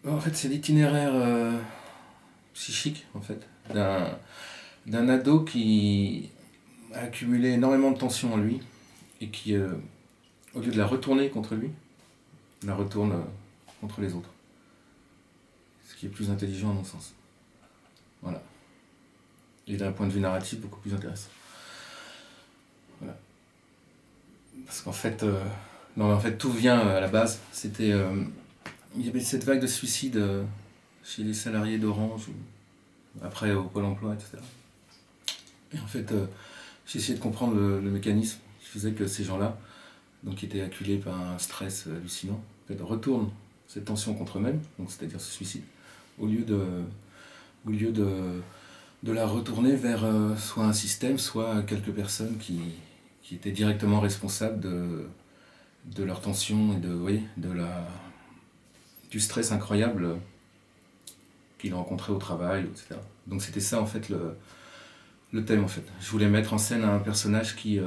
En fait, c'est l'itinéraire psychique en fait, d'un ado qui a accumulé énormément de tension en lui et qui, au lieu de la retourner contre lui, la retourne contre les autres. Ce qui est plus intelligent à mon sens. Voilà. Et d'un point de vue narratif, beaucoup plus intéressant. Voilà. Parce qu'en fait, non, mais en fait, tout vient à la base. C'était, il y avait cette vague de suicides chez les salariés d'Orange, après au Pôle emploi, etc. Et en fait, j'ai essayé de comprendre le mécanisme qui faisait que ces gens-là, donc qui étaient acculés par un stress hallucinant, en fait, retournent cette tension contre eux-mêmes, donc c'est-à-dire ce suicide, au lieu de la retourner vers soit un système, soit quelques personnes qui étaient directement responsables de leur tension et du stress incroyable qu'ils rencontraient au travail, etc. Donc c'était ça en fait le thème en fait. Je voulais mettre en scène un personnage qui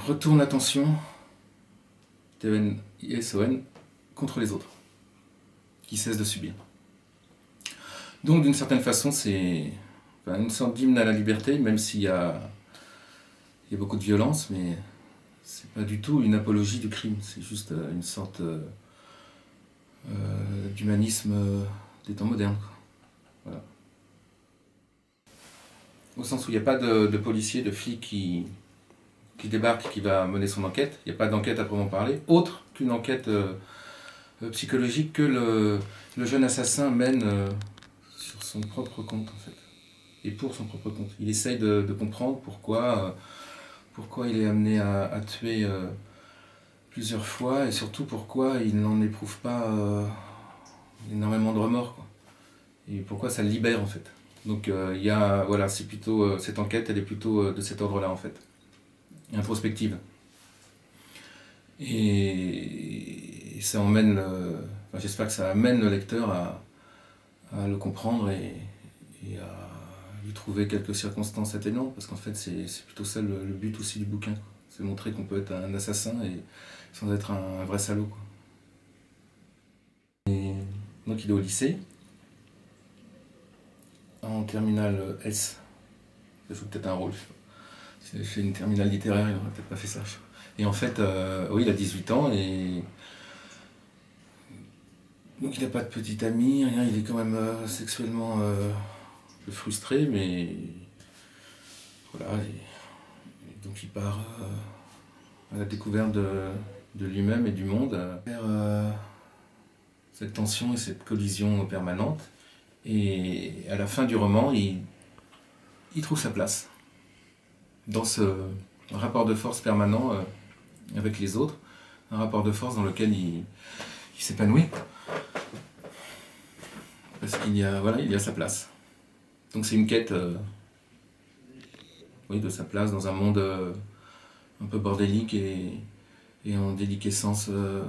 retourne l'attention, TEN-ISON, contre les autres, qui cesse de subir. Donc d'une certaine façon c'est une sorte d'hymne à la liberté, même s'il y a beaucoup de violence, mais c'est pas du tout une apologie du crime, c'est juste une sorte d'humanisme des temps modernes. Voilà. Au sens où il n'y a pas de policier, de flic qui débarque, qui va mener son enquête. Il n'y a pas d'enquête à proprement parler, autre qu'une enquête psychologique que le jeune assassin mène sur son propre compte, en fait. Et pour son propre compte. Il essaye de comprendre pourquoi il est amené à tuer plusieurs fois, et surtout pourquoi il n'en éprouve pas énormément de remords, quoi. Et pourquoi ça le libère, en fait. Donc c'est plutôt cette enquête, elle est plutôt de cet ordre-là, en fait, introspective. Et ça emmène, j'espère que ça amène le lecteur à le comprendre et à lui trouver quelques circonstances atténuantes, parce qu'en fait c'est plutôt ça le but aussi du bouquin, quoi. C'est montrer qu'on peut être un assassin et sans être un vrai salaud, quoi. Et donc il est au lycée, en terminale S. Ça joue peut-être un rôle, je sais pas. S'il avait fait une terminale littéraire, il n'aurait peut-être pas fait ça. Et en fait, oui, il a 18 ans et donc il n'a pas de petite amie, rien, il est quand même sexuellement frustré, mais voilà. Et donc il part à la découverte de lui-même et du monde, vers cette tension et cette collision permanente. Et à la fin du roman, il trouve sa place dans ce rapport de force permanent avec les autres, un rapport de force dans lequel il s'épanouit, parce qu'il y a sa place. Donc c'est une quête de sa place dans un monde un peu bordélique et en déliquescence à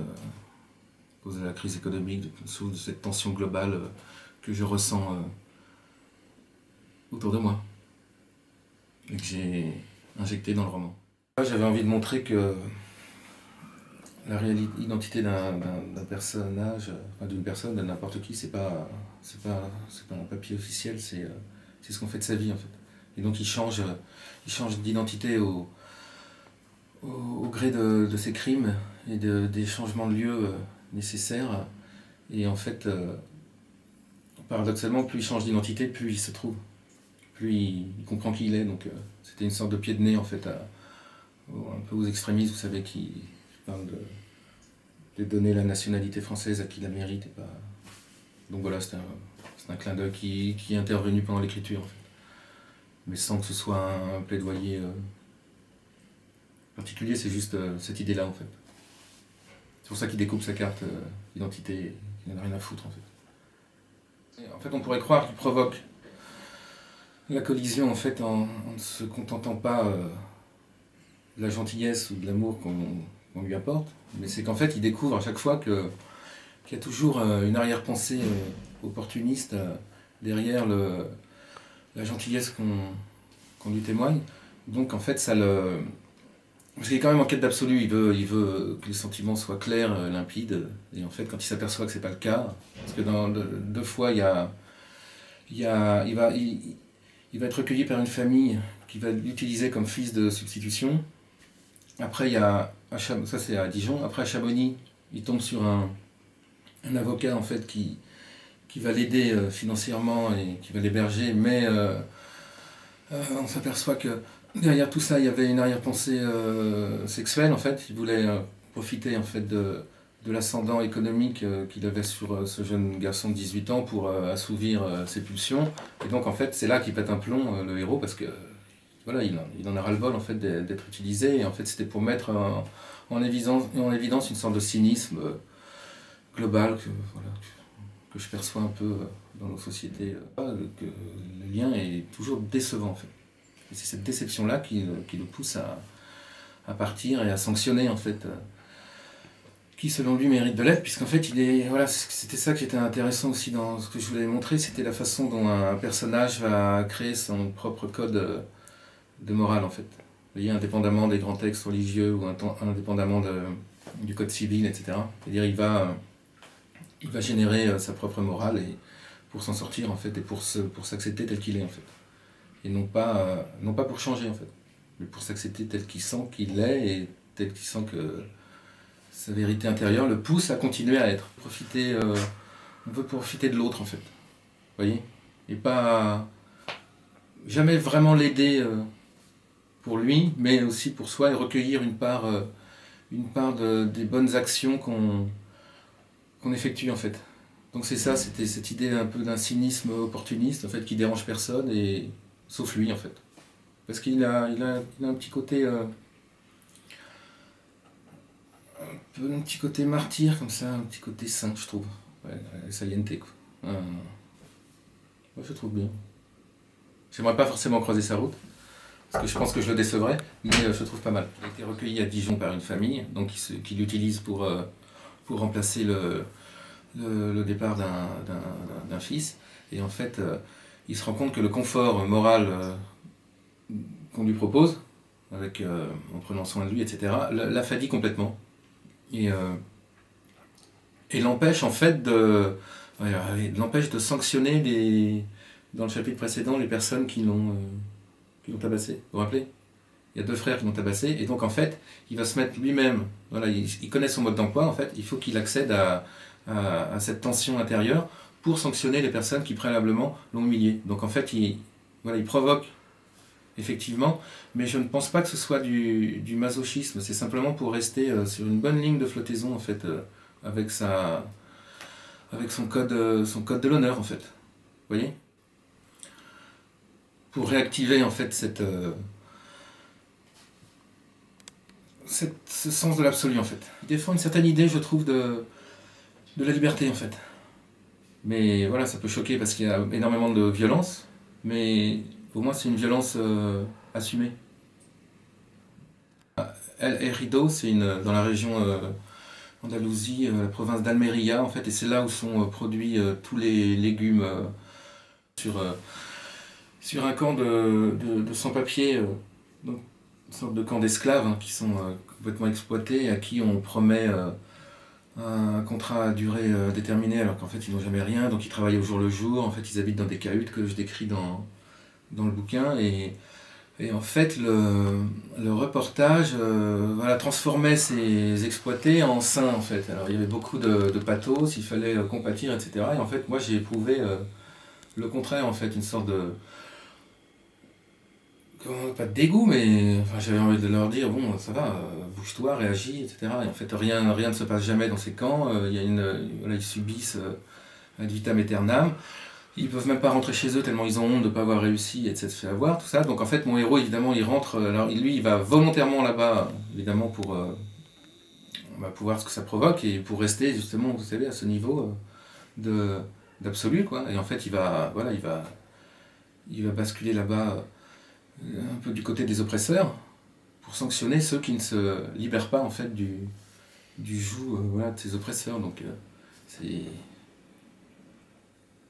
cause de la crise économique, sous cette tension globale que je ressens autour de moi et que j'ai injecté dans le roman. J'avais envie de montrer que la réelle identité d'un personnage, d'une personne, de n'importe qui, c'est pas un papier officiel, c'est ce qu'on fait de sa vie, en fait. Et donc il change d'identité au gré de ses crimes et des changements de lieu nécessaires. Et en fait, paradoxalement, plus il change d'identité, plus il se trouve, plus il comprend qui il est. Donc c'était une sorte de pied de nez, en fait, un peu aux extrémistes, vous savez, qui parlent de donner la nationalité française à qui la mérite. Et pas... Donc voilà, c'est un clin d'œil qui est intervenu pendant l'écriture, en fait. Mais sans que ce soit un plaidoyer particulier, c'est juste cette idée-là, en fait. C'est pour ça qu'il découpe sa carte d'identité, il n'en a rien à foutre, en fait. Et en fait, on pourrait croire qu'il provoque la collision, en fait, en ne se contentant pas de la gentillesse ou de l'amour qu'on lui apporte, mais c'est qu'en fait, il découvre à chaque fois qu'il y a toujours une arrière-pensée opportuniste derrière la gentillesse qu'on lui témoigne. Donc en fait, ça le Parce qu'il est quand même en quête d'absolu, il veut que les sentiments soient clairs, limpides, et en fait quand il s'aperçoit que c'est pas le cas, parce que dans deux fois il, y a, il va être recueilli par une famille qui va l'utiliser comme fils de substitution. Après il y a, ça c'est à Dijon, après à Chamonix, il tombe sur un avocat en fait qui va l'aider financièrement et qui va l'héberger, mais on s'aperçoit que derrière tout ça, il y avait une arrière-pensée sexuelle en fait. Il voulait profiter en fait de l'ascendant économique qu'il avait sur ce jeune garçon de 18 ans pour assouvir ses pulsions. Et donc en fait, c'est là qu'il pète un plomb, le héros, parce que voilà, il en a ras-le-bol en fait d'être utilisé. Et en fait, c'était pour mettre en évidence une sorte de cynisme global voilà, que je perçois un peu dans nos sociétés. Que le lien est toujours décevant en fait. Et c'est cette déception-là qui le pousse à partir et à sanctionner en fait, qui selon lui mérite de l'être, puisqu'en fait voilà, c'était ça qui était intéressant aussi dans ce que je voulais montrer, c'était la façon dont un personnage va créer son propre code de morale en fait. Vous voyez, indépendamment des grands textes religieux ou indépendamment du code civil, etc. C'est-à-dire il va générer sa propre morale et pour s'en sortir en fait et pour s'accepter tel qu'il est en fait. Et non pas pour changer en fait, mais pour s'accepter tel qu'il sent qu'il est et tel qu'il sent que sa vérité intérieure le pousse à continuer à être. On veut profiter de l'autre en fait, vous voyez, et pas jamais vraiment l'aider pour lui, mais aussi pour soi et recueillir une part des bonnes actions qu'on effectue en fait. Donc c'est ça, c'était cette idée un peu d'un cynisme opportuniste en fait qui dérange personne et sauf lui en fait. Parce qu'il a un petit côté un petit côté martyr comme ça, un petit côté saint je trouve. Ouais, saliente quoi. Moi je trouve bien. J'aimerais pas forcément croiser sa route, parce que je pense que je le décevrais, mais je le trouve pas mal. Il a été recueilli à Dijon par une famille, donc qui l'utilise pour remplacer le départ d'un fils. Et en fait, il se rend compte que le confort moral qu'on lui propose, en prenant soin de lui, etc., l'affadit complètement. Et l'empêche en fait l'empêche de sanctionner dans le chapitre précédent les personnes qui l'ont tabassé. Vous vous rappelez ? Il y a deux frères qui l'ont tabassé, et donc en fait, il va se mettre lui-même, voilà, il connaît son mode d'emploi, en fait, il faut qu'il accède à cette tension intérieure pour sanctionner les personnes qui préalablement l'ont humilié. Donc en fait, il provoque, effectivement, mais je ne pense pas que ce soit du masochisme, c'est simplement pour rester sur une bonne ligne de flottaison, en fait, avec son code de l'honneur, en fait. Vous voyez ? Pour réactiver, en fait, ce sens de l'absolu en fait. Il défend une certaine idée, je trouve, de la liberté en fait. Mais voilà, ça peut choquer parce qu'il y a énormément de violence, mais pour moi c'est une violence assumée. El Hierro, c'est dans la région Andalousie, la province d'Almeria en fait, et c'est là où sont produits tous les légumes sur un camp de sans-papiers. Donc, une sorte de camp d'esclaves qui sont complètement exploités et à qui on promet un contrat à durée déterminée alors qu'en fait ils n'ont jamais rien, donc ils travaillent au jour le jour, en fait ils habitent dans des cahutes que je décris dans le bouquin et en fait le reportage voilà, transformait ces exploités en saints en fait. Alors il y avait beaucoup de pathos, il fallait compatir, etc. Et en fait moi j'ai éprouvé le contraire en fait, une sorte de pas de dégoût, mais enfin, j'avais envie de leur dire bon, ça va, bouge-toi, réagis, etc. Et en fait, rien ne se passe jamais dans ces camps. Voilà, ils subissent ad vitam aeternam. Ils peuvent même pas rentrer chez eux tellement ils ont honte de ne pas avoir réussi et de s'être fait avoir, tout ça. Donc en fait, mon héros, évidemment, il rentre. Alors lui, il va volontairement là-bas, évidemment, pour voir ce que ça provoque et pour rester justement, vous savez, à ce niveau d'absolu, quoi. Et en fait, il va basculer là-bas. Un peu du côté des oppresseurs pour sanctionner ceux qui ne se libèrent pas en fait du joug voilà, de ces oppresseurs. Donc et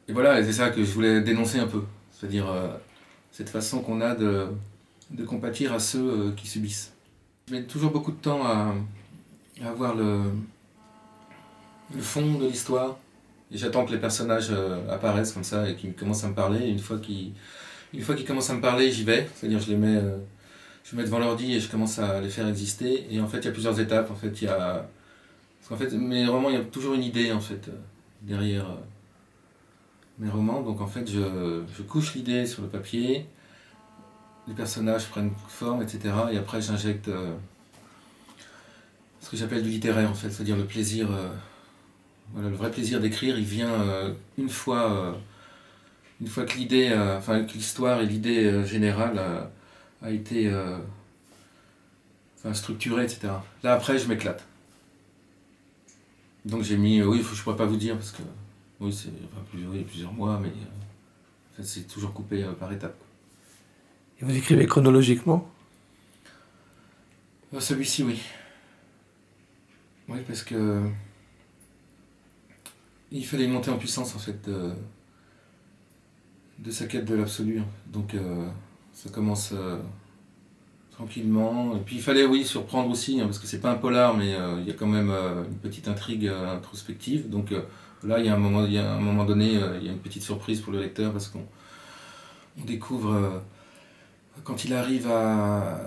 voilà, c'est ça que je voulais dénoncer un peu, c'est-à-dire cette façon qu'on a de compatir à ceux qui subissent. Je mets toujours beaucoup de temps à avoir le fond de l'histoire. Et j'attends que les personnages apparaissent comme ça et qu'ils commencent à me parler. Et une fois qu'ils commencent à me parler, j'y vais. C'est-à-dire je mets devant l'ordi et je commence à les faire exister. Et en fait, il y a plusieurs étapes. En fait, parce qu'en fait, mes romans, il y a toujours une idée en fait derrière mes romans. Donc en fait, je couche l'idée sur le papier. Les personnages prennent forme, etc. Et après, j'injecte ce que j'appelle du littéraire, en fait, c'est-à-dire le plaisir, voilà, le vrai plaisir d'écrire, il vient une fois que l'idée, enfin que l'histoire et l'idée générale a été enfin, structurée, etc. Là après, je m'éclate. Donc j'ai mis, oui, je pourrais pas vous dire parce que oui, c'est enfin, plusieurs mois, mais en fait, c'est toujours coupé par étapes. Et vous écrivez chronologiquement? Celui-ci, oui. Oui, parce que il fallait monter en puissance en fait de sa quête de l'absolu. Donc ça commence tranquillement. Et puis il fallait, oui, surprendre aussi, hein, parce que c'est pas un polar, mais il y a quand même une petite intrigue introspective. Donc là, il y a un moment donné, il y a une petite surprise pour le lecteur parce qu'on découvre quand il arrive à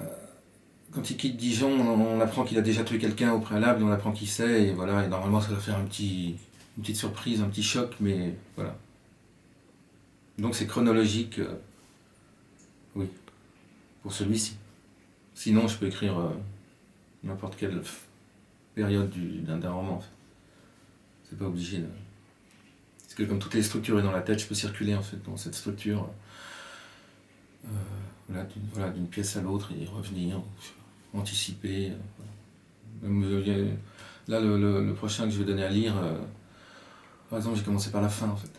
quand il quitte Dijon, on apprend qu'il a déjà tué quelqu'un au préalable, on apprend qui c'est, et voilà, et normalement ça doit faire une petite surprise, un petit choc, mais voilà. Donc c'est chronologique, oui, pour celui-ci. Sinon, je peux écrire n'importe quelle période d'un roman, en fait. C'est pas obligé de... Parce que comme tout est structuré dans la tête, je peux circuler, en fait, dans cette structure, voilà, d'une pièce à l'autre, et revenir, anticiper. Là, le prochain que je vais donner à lire, par exemple, j'ai commencé par la fin, en fait.